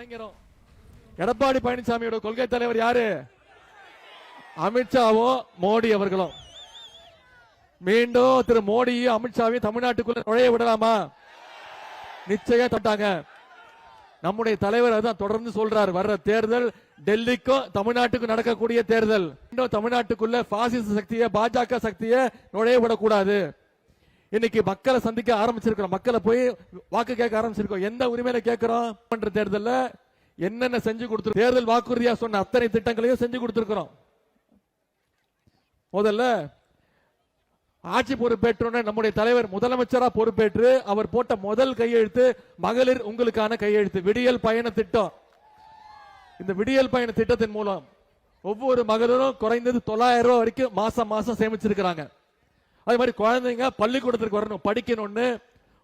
கலைஞரும் எடப்பாடி பழனிசாமியோட கொள்கை தலைவர் யாரு? அமித்ஷாவோ மோடி அவர்களும். மீண்டும் திரு மோடியும் அமித்ஷாவையும் தமிழ்நாட்டுக்குள்ள நுழைய விடலாமா? நிச்சயம் தட்டாங்க. நம்முடைய தலைவர் அதான் தொடர்ந்து சொல்றாரு, வர்ற தேர்தல் டெல்லிக்கும் தமிழ்நாட்டுக்கும் நடக்கக்கூடிய தேர்தல். இன்னும் தமிழ்நாட்டுக்குள்ள பாசிச சக்தியை பாஜக சக்தியை நுழைய விடக்கூடாது. இன்னைக்கு மக்களை சந்திக்க ஆரம்பிச்சிருக்கிறோம், மக்களை போய் வாக்கு கேட்க ஆரம்பிச்சிருக்கோம். எந்த உரிமையில கேட்கிறோம்? தேர்தல் என்னென்ன செஞ்சு கொடுத்து தேர்தல் வாக்குறுதியா சொன்ன அத்தனை திட்டங்களையும் செஞ்சு கொடுத்திருக்கிறோம். முதல்ல ஆட்சி பொறுப்பேற்ற நம்முடைய தலைவர் முதலமைச்சரா பொறுப்பேற்று அவர் போட்ட முதல் கையெழுத்து மகளிர் உங்களுக்கான கையெழுத்து, விடியல் பயண திட்டம். இந்த விடியல் பயண திட்டத்தின் மூலம் ஒவ்வொரு மகளிரும் குறைந்தது 900 ரூபாய் வரைக்கும் மாசம் மாசம் சேமிச்சிருக்கிறாங்க. அதே மாதிரி குழந்தைங்க பள்ளிக்கூடத்திற்கு வரணும், படிக்கணும்னு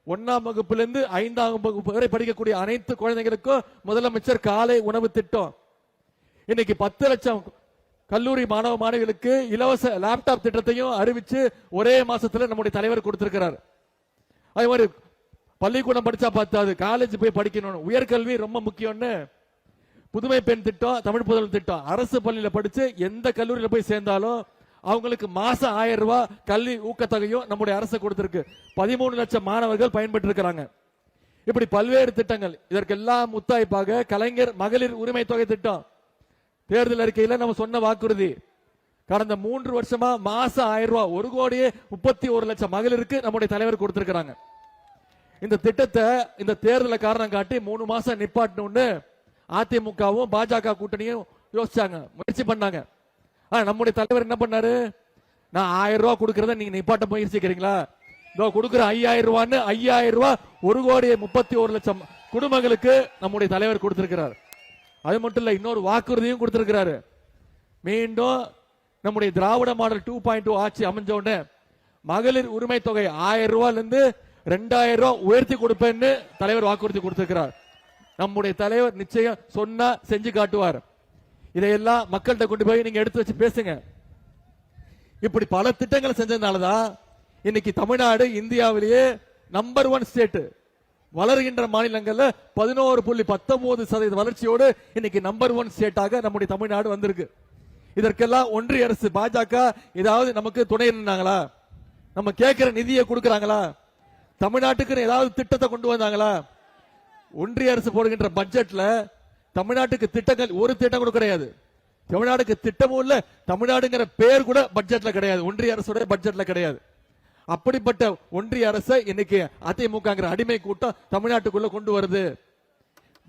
1ஆம் வகுப்புல இருந்து 5ஆம் வகுப்பு வரை படிக்கக்கூடிய அனைத்து குழந்தைகளுக்கும் முதலமைச்சர் காலை உணவு திட்டம். இன்னைக்கு 10 லட்சம் கல்லூரி மாணவ மாணவிகளுக்கு இலவச லேப்டாப் திட்டத்தையும் அறிவிச்சு ஒரே மாசத்துல நம்முடைய தலைவர் கொடுத்திருக்கிறார். அதே மாதிரி பள்ளிக்கூடம் படிச்சா பார்த்தாது, காலேஜ் போய் படிக்கணும், உயர்கல்வி ரொம்ப முக்கியம்னு புதுமை பெண் திட்டம், தமிழ் புதல் திட்டம். அரசு பள்ளியில படிச்சு எந்த கல்லூரியில போய் சேர்ந்தாலும் அவங்களுக்கு மாசம் 1000 ரூபாய் கல்வி ஊக்கத்தொகையும் நம்முடைய அரசு கொடுத்திருக்கு. 13 லட்சம் மாணவர்கள் பயன்பெற்று இருக்கிறாங்க. இப்படி பல்வேறு திட்டங்கள். இதற்கெல்லாம் முத்தாய்ப்பாக கலைஞர் மகளிர் உரிமை தொகை திட்டம். தேர்தல் அறிக்கையில நம்ம சொன்ன வாக்குறுதி, கடந்த 3 வருஷமா மாசம் 1000 ரூபாய் 1,31,00,000 மகளிருக்கு நம்முடைய தலைவர் கொடுத்திருக்கிறாங்க. இந்த திட்டத்தை இந்த தேர்தலை காரணம் காட்டி 3 மாசம் நிப்பாட்டணும்னு அதிமுகவும் பாஜக கூட்டணியும் யோசிச்சாங்க, முயற்சி பண்ணாங்க. நம்முடைய தலைவர் என்ன பண்ணாரு? நான் 1000 ரூபாய் கொடுக்கறத நீங்க நிப்பாட்ட முயற்சிக்கிறீங்களா? இதோ கொடுக்கிற 5000 ரூபான்னு 5000 ரூபாய் 1,31,00,000 குடும்பங்களுக்கு நம்முடைய தலைவர் கொடுத்திருக்கிறார். அது மட்டும் இல்ல, இன்னொரு வாக்குறுதியும் கொடுத்திருக்கிறாரு. மீண்டும் நம்முடைய திராவிட மாடல் 2.2 ஆட்சி அமைஞ்ச உடனே மகளிர் உரிமை தொகை 1000 ரூபாயில இருந்து 2000 ரூபாய் உயர்த்தி கொடுப்பேன்னு தலைவர் வாக்குறுதி கொடுத்திருக்கிறார். நம்முடைய தலைவர் நிச்சயம் சொன்னா செஞ்சு காட்டுவார். இதையெல்லாம் மக்கள்கிட்ட கொண்டு போய் நீங்க எடுத்து வச்சு பேசுங்க. இப்படி பல திட்டங்களை செஞ்சதுனாலதான் இன்னைக்கு தமிழ்நாடு இந்தியாவிலேயே நம்பர் 1 ஸ்டேட், வளர்கின்ற மாநிலங்கள்ல 11.19% வளர்ச்சியோடு இன்னைக்கு நம்பர் 1 ஸ்டேட்டாக நம்முடைய தமிழ்நாடு வந்திருக்கு. இதற்கெல்லாம் ஒன்றிய அரசு பாஜக ஏதாவது நமக்கு துணை இருந்தாங்களா? நம்ம கேட்கிற நிதியை கொடுக்கறாங்களா? தமிழ்நாட்டுக்கு ஏதாவது திட்டத்தை கொண்டு வந்தாங்களா? ஒன்றிய அரசு போடுகின்ற பட்ஜெட்ல தமிழ்நாட்டுக்கு திட்டங்கள் ஒரு திட்டம் கூட கிடையாது. தமிழ்நாடுக்கு திட்டமும் இல்ல, தமிழ்நாடுங்கிற பேர் கூட பட்ஜெட்ல கிடையாது, ஒன்றிய அரசுடைய பட்ஜெட்ல கிடையாது. அப்படிப்பட்ட ஒன்றிய அரசை இன்னைக்கு அதிமுக அடிமை கூட்டம் தமிழ்நாட்டுக்குள்ள கொண்டு வருது.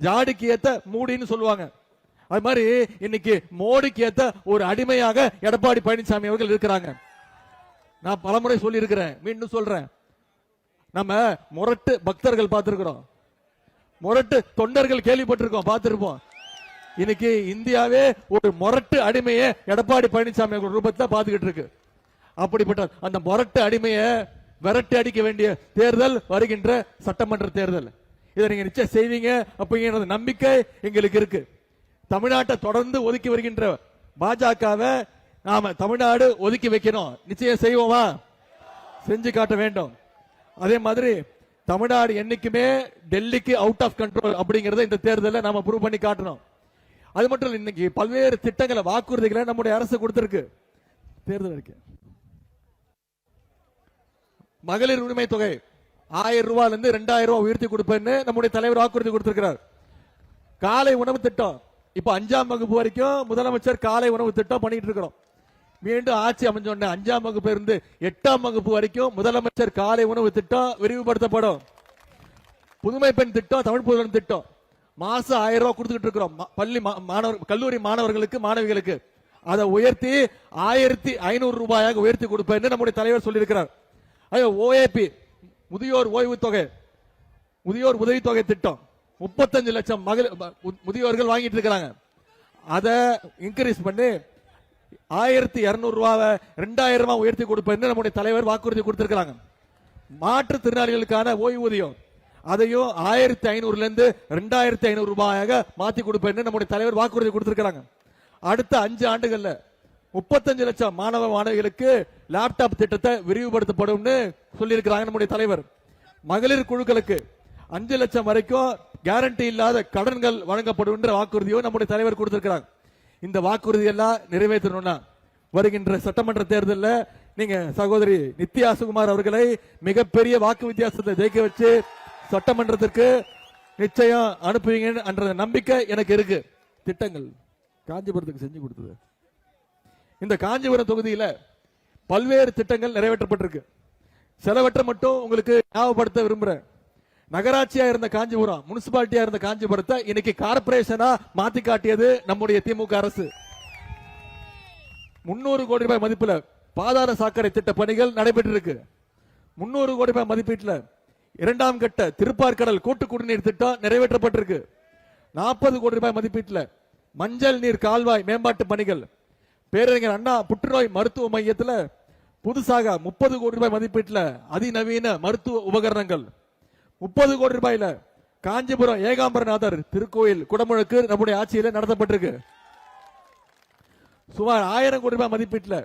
ஜாடிக்கு ஏத்த மூடின்னு சொல்லுவாங்க, அது மாதிரி இன்னைக்கு மோடிக்கு ஏத்த ஒரு அடிமையாக எடப்பாடி பழனிசாமி அவர்கள் இருக்கிறாங்க. நான் பலமுறை சொல்லி இருக்கிறேன், மீண்டும் சொல்றேன். நம்ம முரட்டு பக்தர்கள் பார்த்திருக்கிறோம், முரட்டு தொண்டர்கள் கேள்விப்பட்டிருக்கோம், பார்த்திருப்போம். இன்னைக்கு இந்தியாவே ஒரு முரட்டு அடிமையை எடப்பாடி பழனிசாமி அவர்கள் ரூபத்தில் பார்த்துக்கிட்டு இருக்கு. அப்படிப்பட்ட அந்த முரட்டு அடிமையை விரட்டி அடிக்க வேண்டிய தேர்தல் வருகின்ற சட்டமன்ற தேர்தல். இதை நீங்க நிச்சயம் செய்வீங்க அப்படிங்கிற நம்பிக்கை எங்களுக்கு இருக்கு. தமிழ்நாட்டை தொடர்ந்து ஒதுக்கி வருகின்ற பாஜகவை நாம தமிழ்நாடு ஒதுக்கி வைக்கணும், நிச்சயம் செய்வோமா? செஞ்சு காட்ட வேண்டும். அதே மாதிரி தமிழ்நாடு என்னைக்குமே டெல்லிக்கு அவுட் ஆஃப் கண்ட்ரோல் அப்படிங்கறத இந்த தேர்தலில் நாம ப்ரூவ் பண்ணி காட்டணும். அது மட்டும் இல்ல, இன்னைக்கு பல்வேறு திட்டங்களை வாக்குறுதிகளை நம்முடைய அரசு கொடுத்திருக்கு. தேர்தல் அறிக்கை மகளிர் உரிமை தொகை 1000 ரூபாயில இருந்து 2000 ரூபாய் உயர்த்தி கொடுப்பேன்னு நம்முடைய தலைவர் வாக்குறுதி கொடுத்திருக்கிறார். காலை உணவு திட்டம் இப்ப 5ஆம் வகுப்பு வரைக்கும் முதலமைச்சர் காலை உணவு திட்டம் பண்ணிட்டு இருக்கிறோம். மீண்டும் ஆட்சி அமைஞ்ச உடனே 5ஆம் வகுப்பு இருந்து 8ஆம் வகுப்பு வரைக்கும் முதலமைச்சர் காலை உணவு திட்டம் விரிவுபடுத்தப்படும். புதுமை பெண் திட்டம், தமிழ் புதல் திட்டம் மாசம் 1000 ரூபாய் கொடுத்துட்டு இருக்கிறோம் பள்ளி மாணவர் கல்லூரி மாணவர்களுக்கு மாணவிகளுக்கு. அதை உயர்த்தி 1500 ரூபாயாக உயர்த்தி கொடுப்பேன் நம்முடைய தலைவர் சொல்லியிருக்கிறார். ஓஏபி முதியோர் ஓய்வு தொகை, முதியோர் உதவி தொகை திட்டம் 35 லட்சம் முதியோர்கள் வாங்கிட்டு இருக்கிறாங்க. அதை இன்க்ரீஸ் பண்ணி 1200 ரூபாவை 2000 ரூபாய் உயர்த்தி கொடுப்பேன் நம்முடைய தலைவர் வாக்குறுதி கொடுத்திருக்கிறாங்க. மாற்றுத்திறனாளிகளுக்கான ஓய்வூதியம் அதையும் 1500 இருந்து 2500 ரூபாயாக மாத்தி கொடுப்பேன் நம்முடைய தலைவர் வாக்குறுதி கொடுத்திருக்கிறாங்க. அடுத்த 5 ஆண்டுகள்ல 35 லட்சம் மாணவ மாணவிகளுக்கு லேப்டாப் திட்டத்தை விரிவுபடுத்தப்படும் சொல்லி இருக்கிறாங்க நம்முடைய தலைவர். மகளிர் குழுக்களுக்கு 5 லட்சம் வரைக்கும் கேரண்டி இல்லாத கடன்கள் வழங்கப்படும் என்ற வாக்குறுதியும் நம்முடைய தலைவர் கொடுத்திருக்கிறாங்க. இந்த வாக்குறுதி எல்லாம் நிறைவேற்றணும்னா வருகின்ற சட்டமன்ற தேர்தலில் நீங்க சகோதரி நித்யா சுகுமார் அவர்களை மிகப்பெரிய வாக்கு வித்தியாசத்தை ஜெயிக்க வச்சு சட்டமன்றத்திற்கு நிச்சயம் அனுப்புவீங்க என்ற நம்பிக்கை எனக்கு இருக்கு. திட்டங்கள் காஞ்சிபுரத்துக்கு செஞ்சு கொடுத்தது. இந்த காஞ்சிபுரம் தொகுதியில பல்வேறு திட்டங்கள் நிறைவேற்றப்பட்டிருக்கு. சிலவற்றை மட்டும் உங்களுக்கு ஞாபகப்படுத்த விரும்புறேன். நகராட்சியா இருந்த காஞ்சிபுரம், முனிசிபாலிட்டியா இருந்த காஞ்சிபுரத்தை இன்னைக்கு கார்பரேஷனா மாத்தி காட்டியது நம்முடைய திமுக அரசு. 300 கோடி ரூபாய் மதிப்புல பாதாள சாக்கடை திட்ட பணிகள் நடைபெற்றிருக்கு. 300 கோடி ரூபாய் மதிப்பீட்டுல 2ஆம் கட்ட திருப்பார்கடல் கூட்டு குடிநீர் திட்டம் நிறைவேற்றப்பட்டிருக்கு. 40 கோடி ரூபாய் மதிப்பீட்டுல மஞ்சள் நீர் கால்வாய் மேம்பாட்டு பணிகள், பேரறிஞர் அண்ணா புற்றுநோய் மருத்துவ மையத்தில் புதுசாக 30 கோடி ரூபாய் மதிப்பீட்டுல அதிநவீன மருத்துவ உபகரணங்கள், 30 கோடி ரூபாயில காஞ்சிபுரம் ஏகாம்பரநாதர் திருக்கோயில் குடமுழுக்கு நம்முடைய ஆட்சியில் நடத்தப்பட்டிருக்கு. சுமார் 1000 கோடி ரூபாய் மதிப்பீட்டுல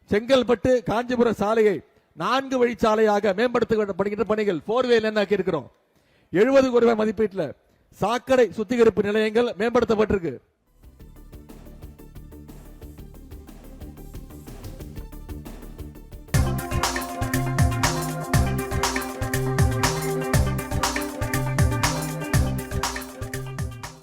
செங்கல்பட்டு காஞ்சிபுரம் சாலையை 4 வழிச்சாலையாக மேம்படுத்தப்படுகின்ற பணிகள் 4 வே லேன் ஆக்கி இருக்கிறோம். 70 கோடி ரூபாய் மதிப்பீட்டுல சாக்கடை சுத்திகரிப்பு நிலையங்கள் மேம்படுத்தப்பட்டிருக்கு.